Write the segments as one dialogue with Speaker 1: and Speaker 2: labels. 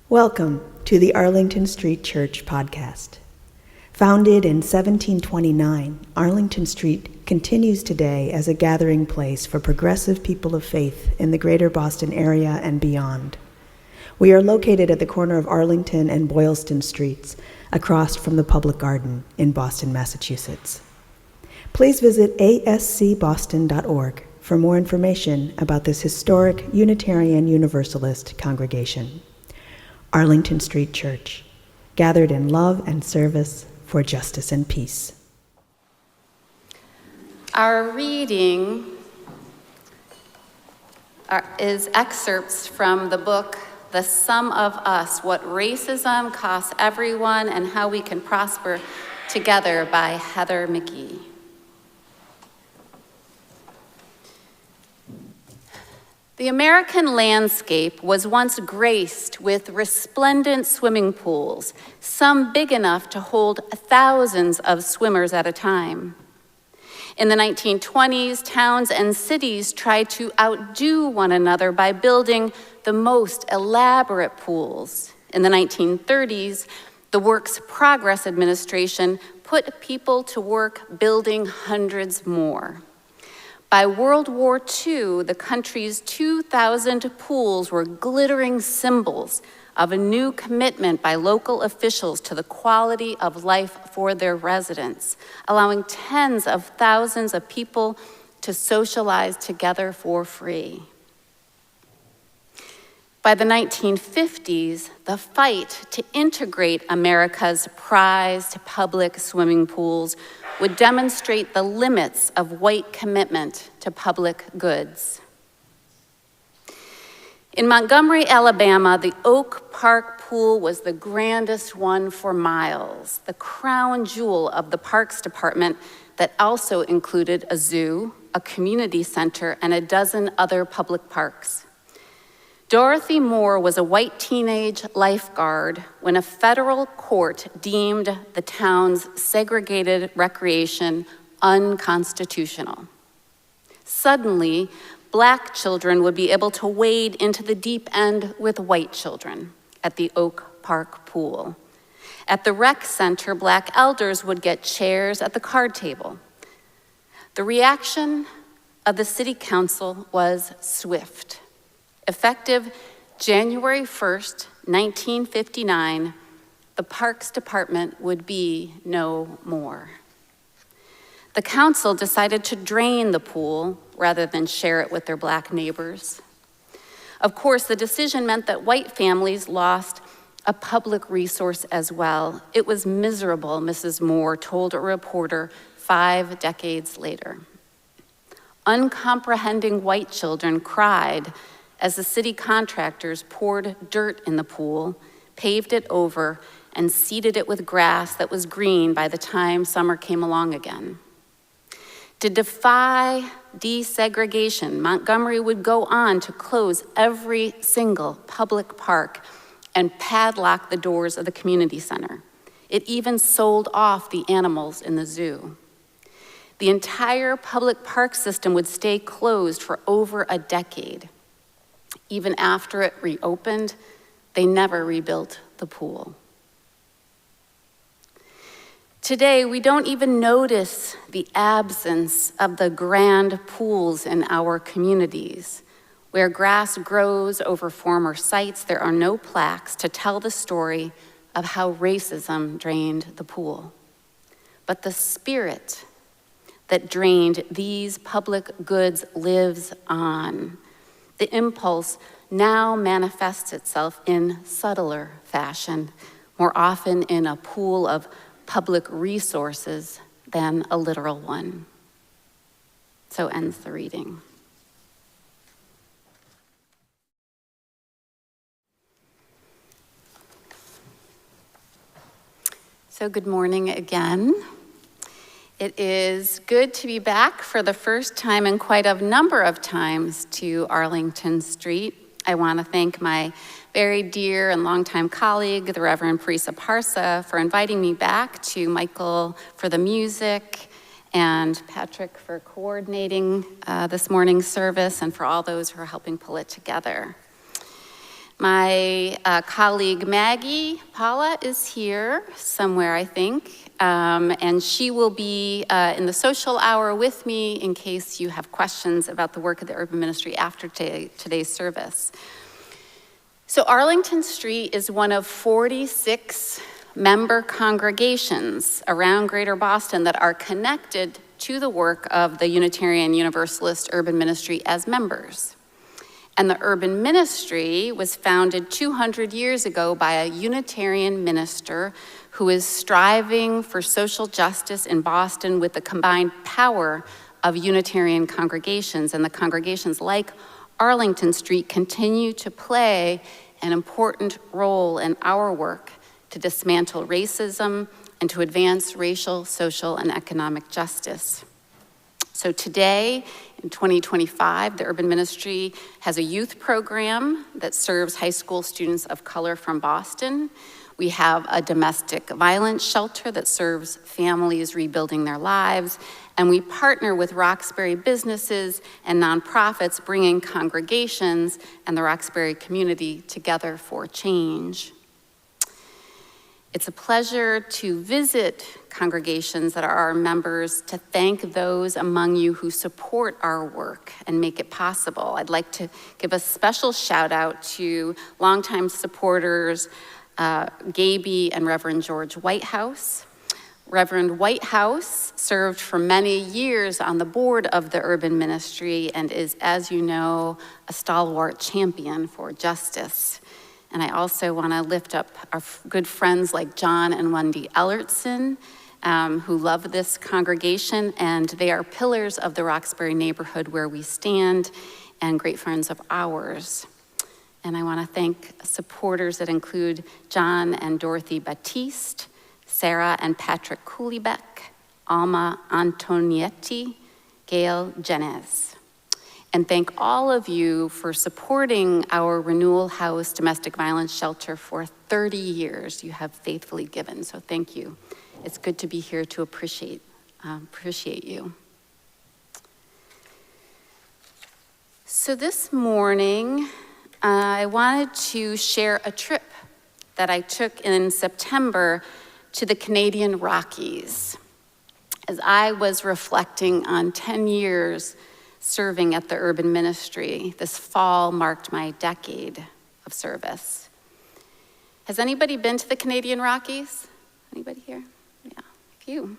Speaker 1: Welcome to the Arlington Street Church podcast. Founded in 1729, Arlington Street continues today as a gathering place for progressive people of faith in the greater Boston area and beyond. We are located at the corner of Arlington and Boylston Streets, across from the Public Garden in Boston, Massachusetts. Please visit ascboston.org for more information about this historic Unitarian Universalist congregation. Arlington Street Church, gathered in love and service for justice and peace.
Speaker 2: Our reading is excerpts from the book, The Sum of Us, What Racism Costs Everyone and How We Can Prosper Together by Heather McGee. The American landscape was once graced with resplendent swimming pools, some big enough to hold thousands of swimmers at a time. In the 1920s, towns and cities tried to outdo one another by building the most elaborate pools. In the 1930s, the Works Progress Administration put people to work building hundreds more. By World War II, the country's 2,000 pools were glittering symbols of a new commitment by local officials to the quality of life for their residents, allowing tens of thousands of people to socialize together for free. By the 1950s, the fight to integrate America's prized public swimming pools would demonstrate the limits of white commitment to public goods. In Montgomery, Alabama, the Oak Park pool was the grandest one for miles, the crown jewel of the Parks Department that also included a zoo, a community center, and a dozen other public parks. Dorothy Moore was a white teenage lifeguard when a federal court deemed the town's segregated recreation unconstitutional. Suddenly, Black children would be able to wade into the deep end with white children at the Oak Park pool. At the rec center, Black elders would get chairs at the card table. The reaction of the city council was swift. Effective January 1st, 1959, the Parks Department would be no more. The council decided to drain the pool rather than share it with their Black neighbors. Of course, the decision meant that white families lost a public resource as well. It was miserable, Mrs. Moore told a reporter 5 decades later. Uncomprehending white children cried as the city contractors poured dirt in the pool, paved it over, and seeded it with grass that was green by the time summer came along again. To defy desegregation, Montgomery would go on to close every single public park and padlock the doors of the community center. It even sold off the animals in the zoo. The entire public park system would stay closed for over a decade. Even after it reopened, they never rebuilt the pool. Today, we don't even notice the absence of the grand pools in our communities. Where grass grows over former sites, there are no plaques to tell the story of how racism drained the pool. But the spirit that drained these public goods lives on. The impulse now manifests itself in subtler fashion, more often in a pool of public resources than a literal one. So ends the reading. So good morning again. It is good to be back for the first time in quite a number of times to Arlington Street. I want to thank my very dear and longtime colleague, the Reverend Parisa Parsa, for inviting me back, to Michael for the music, and Patrick for coordinating this morning's service, and for all those who are helping pull it together. My colleague Maggie Paula is here somewhere, I think, and she will be in the social hour with me in case you have questions about the work of the urban ministry after today's service. So Arlington Street is one of 46 member congregations around Greater Boston that are connected to the work of the Unitarian Universalist Urban Ministry as members. And the urban ministry was founded 200 years ago by a Unitarian minister who is striving for social justice in Boston with the combined power of Unitarian congregations. And the congregations like Arlington Street continue to play an important role in our work to dismantle racism and to advance racial, social, and economic justice. So today, in 2025, the Urban Ministry has a youth program that serves high school students of color from Boston. We have a domestic violence shelter that serves families rebuilding their lives. And we partner with Roxbury businesses and nonprofits, bringing congregations and the Roxbury community together for change. It's a pleasure to visit congregations that are our members, to thank those among you who support our work and make it possible. I'd like to give a special shout out to longtime supporters, Gaby and Reverend George Whitehouse. Reverend Whitehouse served for many years on the board of the Urban Ministry and is, as you know, a stalwart champion for justice. And I also want to lift up our good friends like John and Wendy Ellertson, who love this congregation, and they are pillars of the Roxbury neighborhood where we stand and great friends of ours. And I want to thank supporters that include John and Dorothy Batiste, Sarah and Patrick Cooleybeck, Alma Antonietti, Gail Jenez. And thank all of you for supporting our Renewal House domestic violence shelter for 30 years. You have faithfully given, so thank you. It's good to be here to appreciate you. So this morning, I wanted to share a trip that I took in September to the Canadian Rockies. As I was reflecting on 10 years serving at the Urban Ministry, this fall marked my decade of service. Has anybody been to the Canadian Rockies? Anybody here? Yeah, a few.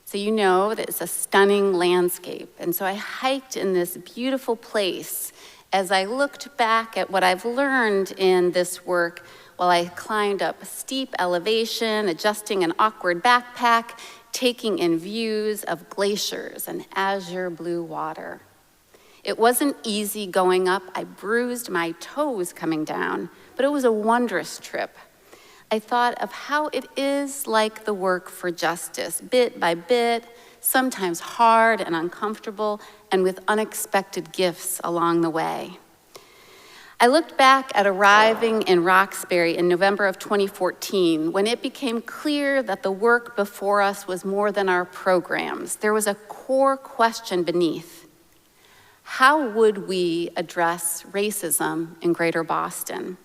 Speaker 2: So you know that it's a stunning landscape. And so I hiked in this beautiful place as I looked back at what I've learned in this work while I climbed up a steep elevation, adjusting an awkward backpack, taking in views of glaciers and azure blue water. It wasn't easy going up. I bruised my toes coming down, but it was a wondrous trip. I thought of how it is like the work for justice, bit by bit, sometimes hard and uncomfortable, and with unexpected gifts along the way. I looked back at arriving in Roxbury in November of 2014, when it became clear that the work before us was more than our programs. There was a core question beneath. How would we address racism in Greater Boston?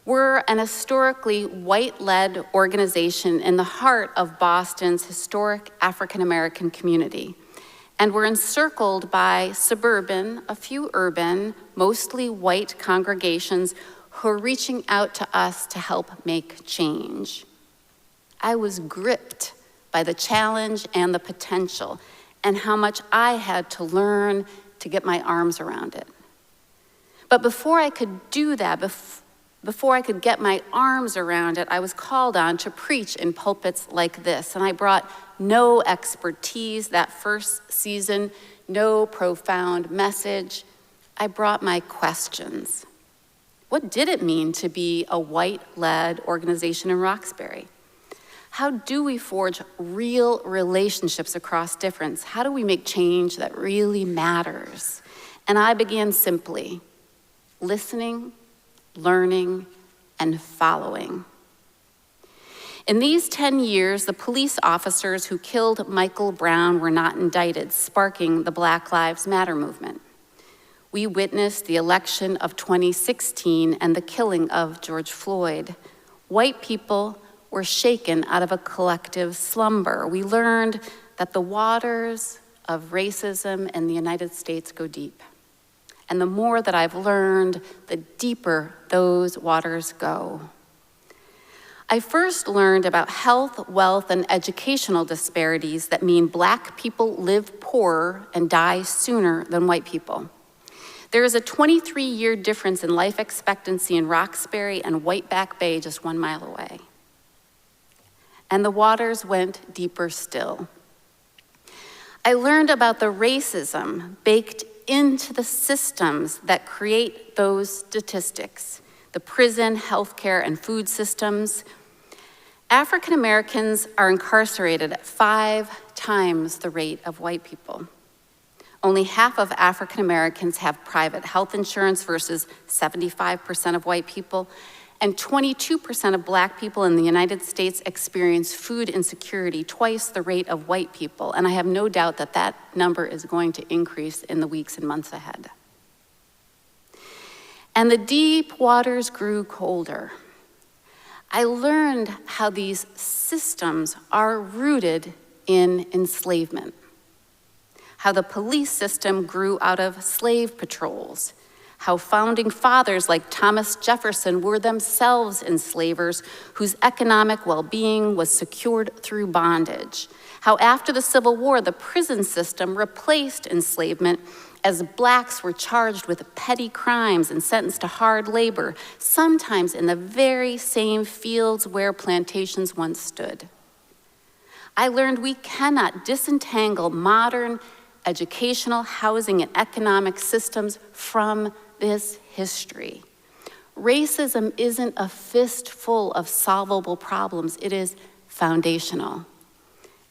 Speaker 2: We're an historically white-led organization in the heart of Boston's historic African-American community. And we're encircled by suburban, a few urban, mostly white congregations who are reaching out to us to help make change. I was gripped by the challenge and the potential and how much I had to learn to get my arms around it. But before I could do that, before I could get my arms around it, I was called on to preach in pulpits like this. And I brought no expertise that first season, no profound message. I brought my questions. What did it mean to be a white-led organization in Roxbury? How do we forge real relationships across difference? How do we make change that really matters? And I began simply listening, learning, and following. In these 10 years, the police officers who killed Michael Brown were not indicted, sparking the Black Lives Matter movement. We witnessed the election of 2016 and the killing of George Floyd. White people were shaken out of a collective slumber. We learned that the waters of racism in the United States go deep. And the more that I've learned, the deeper those waters go. I first learned about health, wealth, and educational disparities that mean Black people live poorer and die sooner than white people. There is a 23-year difference in life expectancy in Roxbury and Whiteback Bay just 1 mile away. And the waters went deeper still. I learned about the racism baked into the systems that create those statistics, the prison, healthcare, and food systems. African Americans are incarcerated at 5 times the rate of white people. Only half of African Americans have private health insurance versus 75% of white people, and 22% of Black people in the United States experience food insecurity, twice the rate of white people, and I have no doubt that that number is going to increase in the weeks and months ahead. And the deep waters grew colder. I learned how these systems are rooted in enslavement, how the police system grew out of slave patrols, how founding fathers like Thomas Jefferson were themselves enslavers whose economic well-being was secured through bondage, how after the Civil War, the prison system replaced enslavement as Blacks were charged with petty crimes and sentenced to hard labor, sometimes in the very same fields where plantations once stood. I learned we cannot disentangle modern educational, housing, and economic systems from this history. Racism isn't a fistful of solvable problems, it is foundational.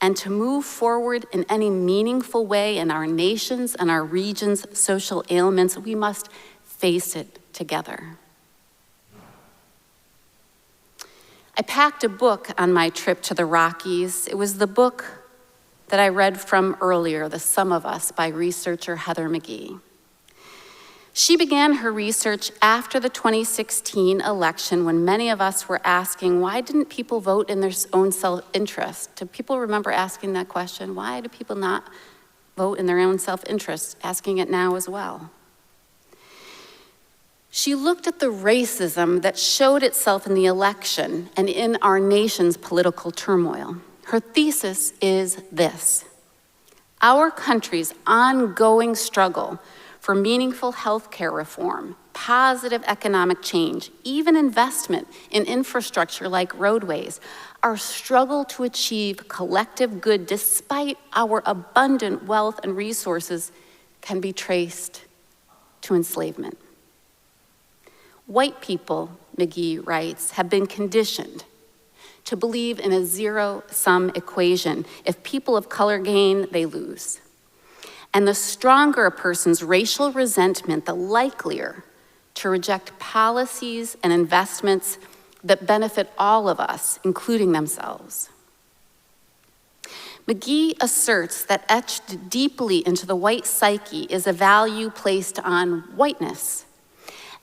Speaker 2: And to move forward in any meaningful way in our nation's and our region's social ailments, we must face it together. I packed a book on my trip to the Rockies. It was the book that I read from earlier, The Sum of Us, by researcher Heather McGee. She began her research after the 2016 election when many of us were asking, why didn't people vote in their own self-interest? Do people remember asking that question? Why do people not vote in their own self-interest? Asking it now as well. She looked at the racism that showed itself in the election and in our nation's political turmoil. Her thesis is this: our country's ongoing struggle for meaningful healthcare reform, positive economic change, even investment in infrastructure like roadways, our struggle to achieve collective good despite our abundant wealth and resources can be traced to enslavement. White people, McGee writes, have been conditioned to believe in a zero-sum equation. If people of color gain, they lose. And the stronger a person's racial resentment, the likelier to reject policies and investments that benefit all of us, including themselves. McGee asserts that etched deeply into the white psyche is a value placed on whiteness.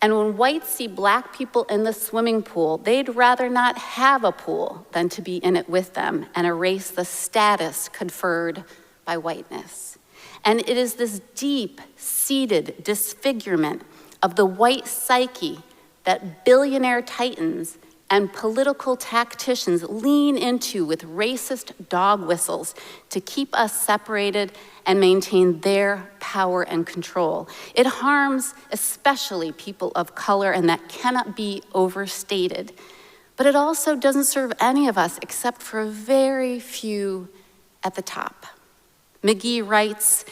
Speaker 2: And when whites see Black people in the swimming pool, they'd rather not have a pool than to be in it with them and erase the status conferred by whiteness. And it is this deep-seated disfigurement of the white psyche that billionaire titans and political tacticians lean into with racist dog whistles to keep us separated and maintain their power and control. It harms especially people of color, and that cannot be overstated. But it also doesn't serve any of us except for a very few at the top. McGee writes,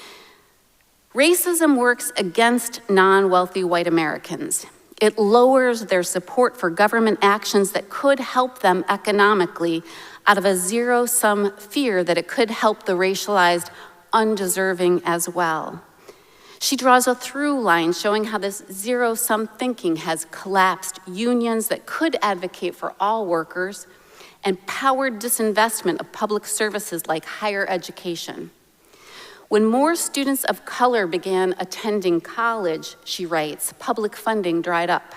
Speaker 2: racism works against non-wealthy white Americans. It lowers their support for government actions that could help them economically out of a zero-sum fear that it could help the racialized undeserving as well. She draws a through line showing how this zero-sum thinking has collapsed unions that could advocate for all workers and powered disinvestment of public services like higher education. When more students of color began attending college, she writes, public funding dried up.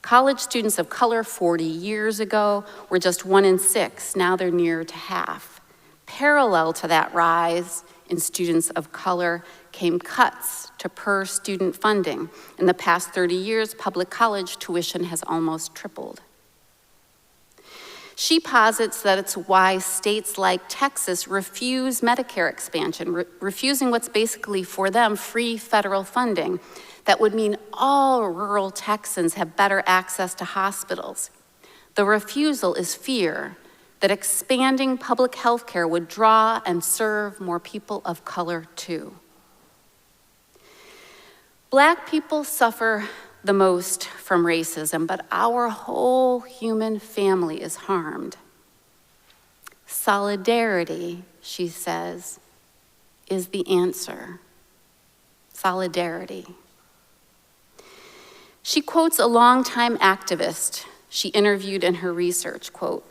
Speaker 2: College students of color 40 years ago were just 1 in 6. Now they're near to half. Parallel to that rise in students of color came cuts to per student funding. In the past 30 years, public college tuition has almost tripled. She posits that it's why states like Texas refuse Medicare expansion, refusing what's basically for them free federal funding that would mean all rural Texans have better access to hospitals. The refusal is fear that expanding public health care would draw and serve more people of color too. Black people suffer the most from racism, but our whole human family is harmed. Solidarity, she says, is the answer. Solidarity. She quotes a longtime activist she interviewed in her research, quote,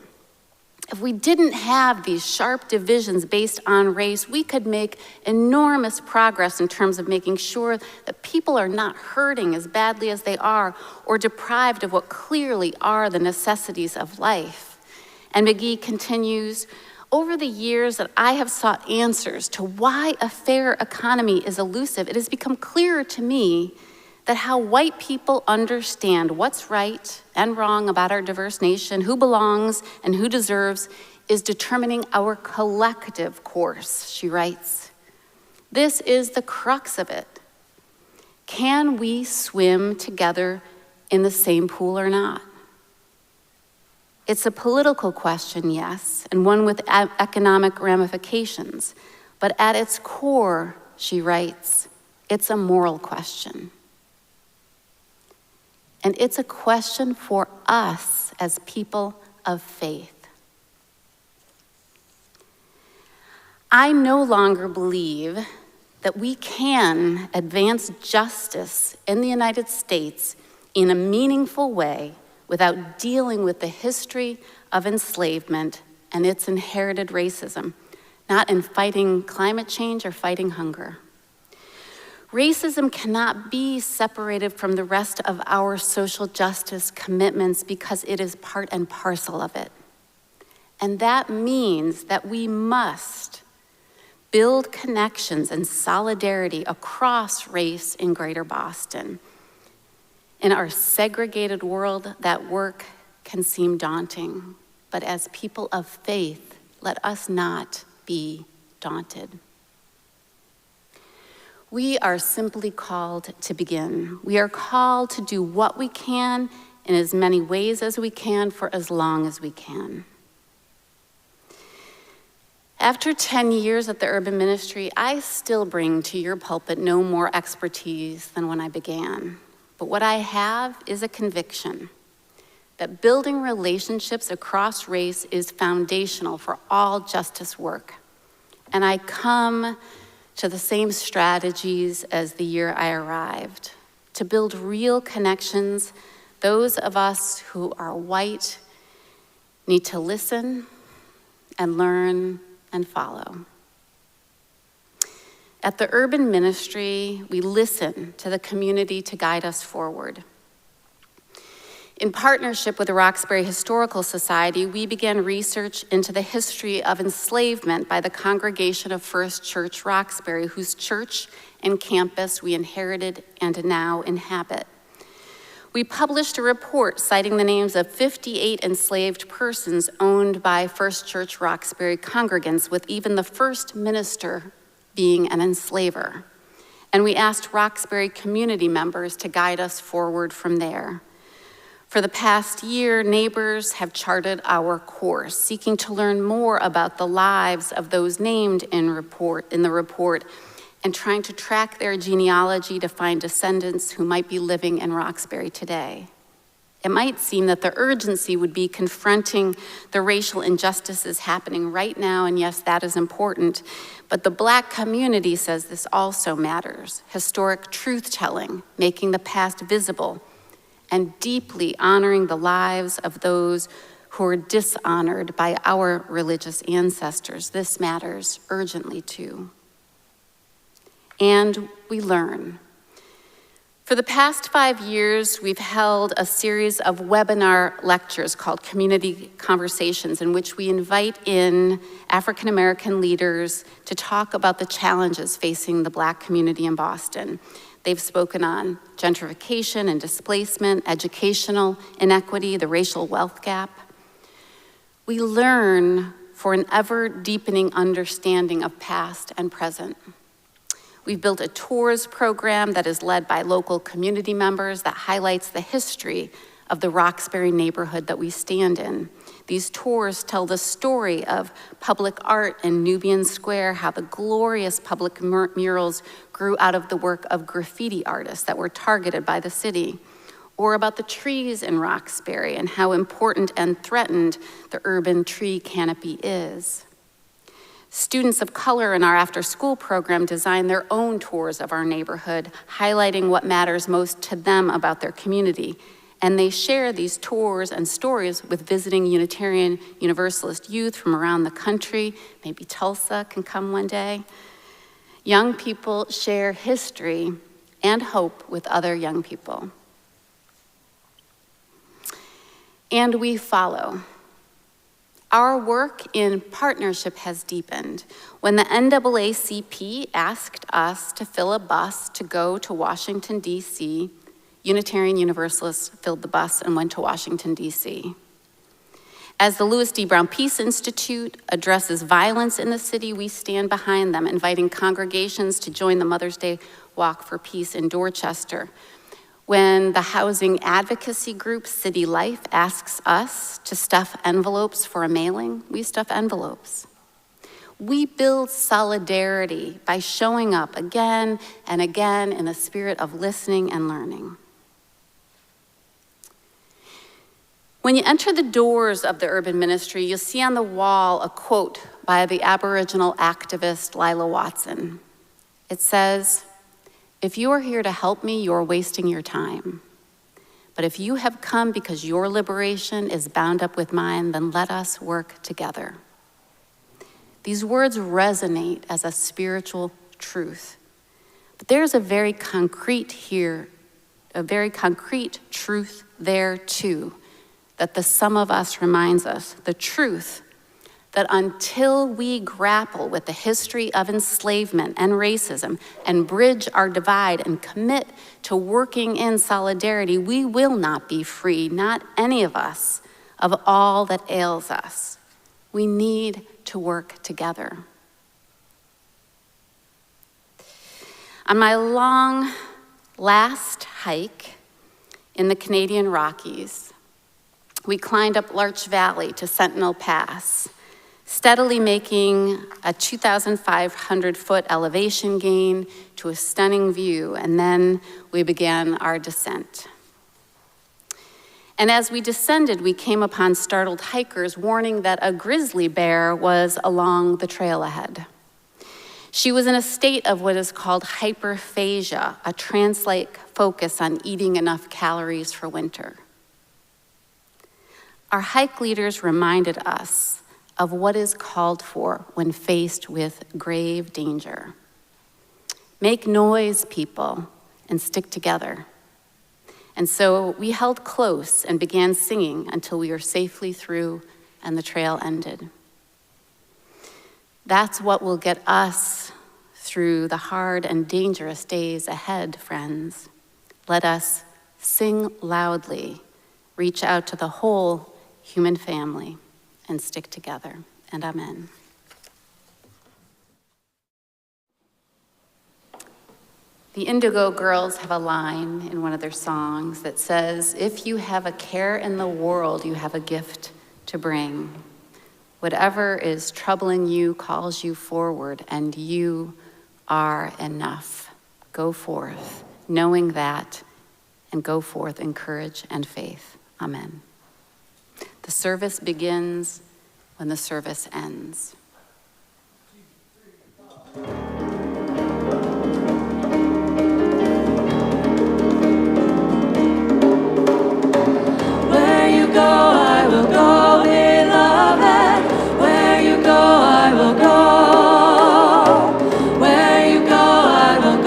Speaker 2: "If we didn't have these sharp divisions based on race, we could make enormous progress in terms of making sure that people are not hurting as badly as they are or deprived of what clearly are the necessities of life." And McGee continues, "Over the years that I have sought answers to why a fair economy is elusive, it has become clearer to me that how white people understand what's right and wrong about our diverse nation, who belongs and who deserves, is determining our collective course," she writes. "This is the crux of it. Can we swim together in the same pool or not?" It's a political question, yes, and one with economic ramifications, but at its core, she writes, it's a moral question. And it's a question for us as people of faith. I no longer believe that we can advance justice in the United States in a meaningful way without dealing with the history of enslavement and its inherited racism, not in fighting climate change or fighting hunger. Racism cannot be separated from the rest of our social justice commitments because it is part and parcel of it. And that means that we must build connections and solidarity across race in Greater Boston. In our segregated world, that work can seem daunting, but as people of faith, let us not be daunted. We are simply called to begin. We are called to do what we can in as many ways as we can for as long as we can. After 10 years at the Urban Ministry, I still bring to your pulpit no more expertise than when I began. But what I have is a conviction that building relationships across race is foundational for all justice work. And I come to the same strategies as the year I arrived, to build real connections. Those of us who are white need to listen and learn and follow. At the Urban Ministry, we listen to the community to guide us forward. In partnership with the Roxbury Historical Society, we began research into the history of enslavement by the Congregation of First Church Roxbury, whose church and campus we inherited and now inhabit. We published a report citing the names of 58 enslaved persons owned by First Church Roxbury congregants, with even the first minister being an enslaver. And we asked Roxbury community members to guide us forward from there. For the past year, neighbors have charted our course, seeking to learn more about the lives of those named in the report, and trying to track their genealogy to find descendants who might be living in Roxbury today. It might seem that the urgency would be confronting the racial injustices happening right now, and yes, that is important, but the Black community says this also matters. Historic truth-telling, making the past visible, and deeply honoring the lives of those who are dishonored by our religious ancestors. This matters urgently too. and we learn. For the past 5 years, we've held a series of webinar lectures called Community Conversations, in which we invite in African American leaders to talk about the challenges facing the Black community in Boston. They've spoken on gentrification and displacement, educational inequity, the racial wealth gap. We learn for an ever-deepening understanding of past and present. We've built a tours program that is led by local community members that highlights the history of the Roxbury neighborhood that we stand in. These tours tell the story of public art in Nubian Square, how the glorious public murals grew out of the work of graffiti artists that were targeted by the city, or about the trees in Roxbury and how important and threatened the urban tree canopy is. Students of color in our after-school program design their own tours of our neighborhood, highlighting what matters most to them about their community. And they share these tours and stories with visiting Unitarian Universalist youth from around the country. Maybe Tulsa can come one day. Young people share history and hope with other young people. And we follow. Our work in partnership has deepened. When the NAACP asked us to fill a bus to go to Washington, D.C., Unitarian Universalists filled the bus and went to Washington, D.C. As the Louis D. Brown Peace Institute addresses violence in the city, we stand behind them, inviting congregations to join the Mother's Day Walk for Peace in Dorchester. When the housing advocacy group City Life asks us to stuff envelopes for a mailing, we stuff envelopes. We build solidarity by showing up again and again in a spirit of listening and learning. When you enter the doors of the urban ministry, you'll see on the wall a quote by the Aboriginal activist Lila Watson. It says, "If you are here to help me, you're wasting your time. But if you have come because your liberation is bound up with mine, then let us work together." These words resonate as a spiritual truth. But there's a very concrete truth there too, that the sum of us reminds us, the truth that until we grapple with the history of enslavement and racism and bridge our divide and commit to working in solidarity, we will not be free, not any of us, of all that ails us. We need to work together. On my long last hike in the Canadian Rockies, we climbed up Larch Valley to Sentinel Pass, steadily making a 2,500-foot elevation gain to a stunning view, and then we began our descent. And as we descended, we came upon startled hikers warning that a grizzly bear was along the trail ahead. She was in a state of what is called hyperphagia, a trance-like focus on eating enough calories for winter. Our hike leaders reminded us of what is called for when faced with grave danger. Make noise, people, and stick together. And so we held close and began singing until we were safely through and the trail ended. That's what will get us through the hard and dangerous days ahead, friends. Let us sing loudly, reach out to the whole human family, and stick together. And amen. The Indigo Girls have a line in one of their songs that says, "If you have a care in the world, you have a gift to bring. Whatever is troubling you calls you forward, and you are enough. Go forth, knowing that, and go forth in courage and faith." Amen. The service begins when the service ends.
Speaker 3: Where you go, I will go, beloved. Where you go, I will go. Where you go, I will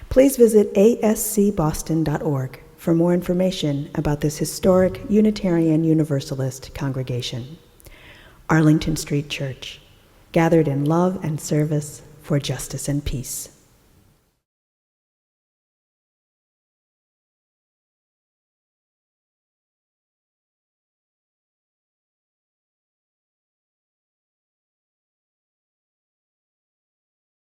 Speaker 1: Please visit ascboston.org for more information about this historic Unitarian Universalist congregation. Arlington Street Church, gathered in love and service for justice and peace.